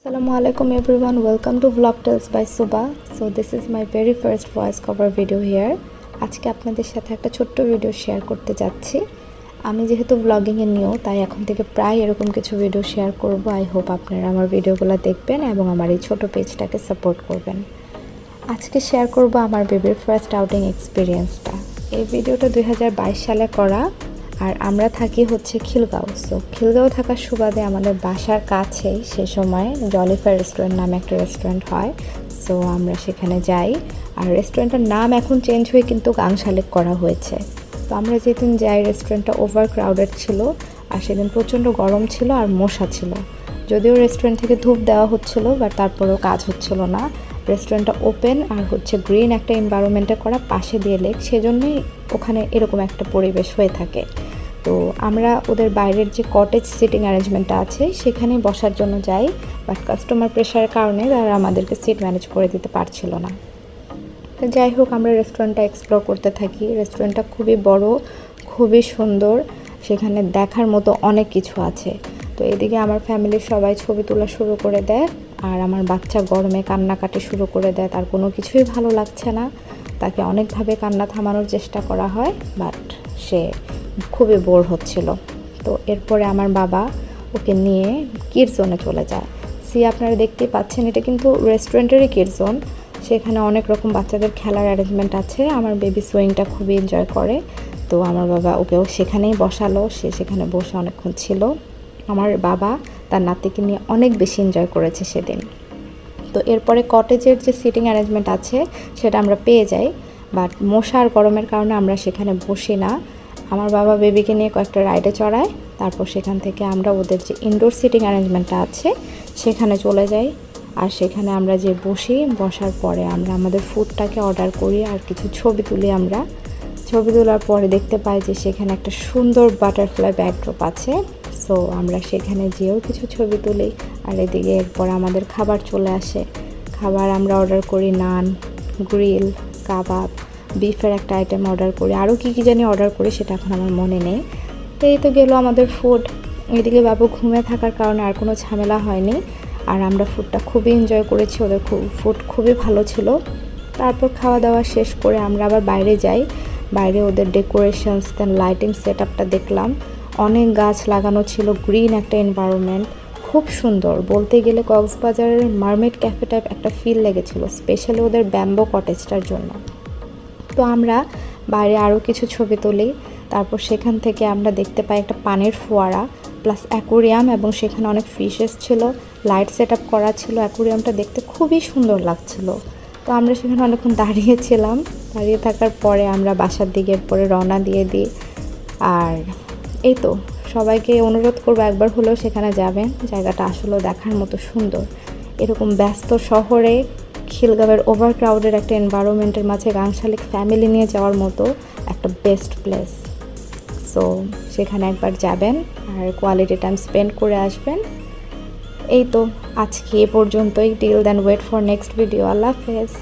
Assalamu alaikum everyone, welcome to Vlog Tales by Suba. So this is my very first voice cover video here. আজকে আপনাদের সাথে একটা ছোট্ট video share করতে যাচ্ছি। আমি যেহেতু ব্লগিং এ নিউ, তাই এখন থেকে প্রায় এরকম কিছু ভিডিও শেয়ার করব। আই হোপ আপনারা আমার ভিডিওগুলো দেখবেন এবং আমার এই ছোট পেজটাকে সাপোর্ট করবেন। আজকে শেয়ার করব আমার বেবির ফার্স্ট আউটিং এক্সপেরিয়েন্সটা। এই ভিডিওটা 2022 সালে করা, আর আমরা থাকি হচ্ছে খিলগাঁও। সো খিলগাঁও থাকার সুবাদে আমাদের বাসার কাছেই সে সময় জলিফার রেস্টুরেন্ট নামে একটা রেস্টুরেন্ট হয়। সো আমরা সেখানে যাই, আর রেস্টুরেন্টের নাম এখন চেঞ্জ হয়ে কিন্তু গাংশালেক করা হয়েছে। তো আমরা যেদিন যাই, রেস্টুরেন্টটা ওভার ক্রাউডেড ছিল, আর সেদিন প্রচণ্ড গরম ছিল আর মশা ছিল। যদিও রেস্টুরেন্ট থেকে ধূপ দেওয়া হচ্ছিলো, বাট তারপরেও কাজ হচ্ছিল না। রেস্টুরেন্টটা ওপেন আর হচ্ছে গ্রিন একটা এনভায়রনমেন্টে করা, পাশে দিয়ে লেক, সেজন্যই ওখানে এরকম একটা পরিবেশ হয়ে থাকে। তো আমরা ওদের বাইরের যে কটেজ সিটিং অ্যারেঞ্জমেন্টটা আছে সেখানে বসার জন্য যাই, বাট কাস্টমার প্রেশারের কারণে তারা আমাদেরকে সিট ম্যানেজ করে দিতে পারছিল না। তো যাই হোক, আমরা রেস্টুরেন্টটা এক্সপ্লোর করতে থাকি। রেস্টুরেন্টটা খুবই বড়, খুবই সুন্দর, সেখানে দেখার মতো অনেক কিছু আছে। তো এদিকে আমার ফ্যামিলির সবাই ছবি তোলা শুরু করে দেয়, আর আমার বাচ্চা গরমে কান্নাকাটি শুরু করে দেয়। তার কোনো কিছুই ভালো লাগছে না, তাকে অনেকভাবে কান্না থামানোর চেষ্টা করা হয়, বাট সে খুবই বোর হচ্ছিল। তো এরপরে আমার বাবা ওকে নিয়ে কিডস জোনে চলে যায়। আপনারা দেখতেই পাচ্ছেন, এটা কিন্তু রেস্টুরেন্টেরই কিডস জোন। সেখানে অনেক রকম বাচ্চাদের খেলার অ্যারেঞ্জমেন্ট আছে। আমার বেবি সুইংটা খুবই এনজয় করে, তো আমার বাবা ওকেও সেখানেই বসালো। সে সেখানে বসে অনেকক্ষণ ছিল। আমার বাবা তার নাতিকে নিয়ে অনেক বেশি এনজয় করেছে সেদিন। তো এরপরে কটেজের যে সিটিং অ্যারেঞ্জমেন্ট আছে সেটা আমরা পেয়ে যাই, বাট মশা আর গরমের কারণে আমরা সেখানে বসি না। আমার বাবা বেবিকে নিয়ে কয়েকটা রাইডে চড়ায়, তারপর সেখান থেকে আমরা ওদের যে ইনডোর সিটিং অ্যারেঞ্জমেন্টটা আছে সেখানে চলে যাই। আর সেখানে আমরা যে বসার পরে আমরা আমাদের ফুডটাকে অর্ডার করি আর কিছু ছবি তুলি। আমরা ছবি তোলার পরে দেখতে পাই যে সেখানে একটা সুন্দর বাটারফ্লাই ব্যাকড্রপ আছে। সো আমরা সেখানে যেও কিছু ছবি তুলি, আর এদিকে এরপর আমাদের খাবার চলে আসে। খাবার আমরা অর্ডার করি নান, গ্রিল, কাবাব, বিফের একটা আইটেম অর্ডার করি, আরও কী জানি অর্ডার করি সেটা এখন আমার মনে নেই। এই তো গেল আমাদের ফুড। এদিকে বাবু ঘুমে থাকার কারণে আর কোনো ঝামেলা হয়নি, আর আমরা ফুডটা খুবই এনজয় করেছি। ওদের ফুড খুবই ভালো ছিল। তারপর খাওয়া দাওয়া শেষ করে আমরা আবার বাইরে যাই। বাইরে ওদের ডেকোরেশনস দেন লাইটিং সেট আপটা দেখলাম। অনেক গাছ লাগানো ছিল, গ্রিন একটা এনভায়রনমেন্ট, খুব সুন্দর। বলতে গেলে কক্সবাজারের মার্মেড ক্যাফে টাইপ একটা ফিল লেগেছিল, স্পেশালি ওদের ব্যাম্বো কটেজটার জন্য। তো আমরা বাইরে আরও কিছু ছবি তুলি। তারপর সেখান থেকে আমরা দেখতে পাই একটা পানির ফোয়ারা প্লাস অ্যাকোরিয়াম, এবং সেখানে অনেক ফিশেস ছিল, লাইট সেট আপ করা ছিল। অ্যাকোরিয়ামটা দেখতে খুবই সুন্দর লাগছিল। তো আমরা সেখানে অনেকক্ষণ দাঁড়িয়েছিলাম। দাঁড়িয়ে থাকার পরে আমরা বাসার দিকে পরে রওনা দিয়ে দিই। আর এই তো সবাইকে অনুরোধ করবো একবার হলেও সেখানে যাবেন। জায়গাটা আসলেও দেখার মতো সুন্দর। এরকম ব্যস্ত শহরে খিলগাঁওয়ের ওভার ক্রাউডের একটা এনভায়রনমেন্টের মাঝে গাংশালিক ফ্যামিলি নিয়ে যাওয়ার মতো একটা বেস্ট প্লেস। সো সেখানে একবার যাবেন আর কোয়ালিটি টাইম স্পেন্ড করে আসবেন। এই তো আজকে এ পর্যন্তই। Till then wait for next video. আল্লাহ হাফেজ।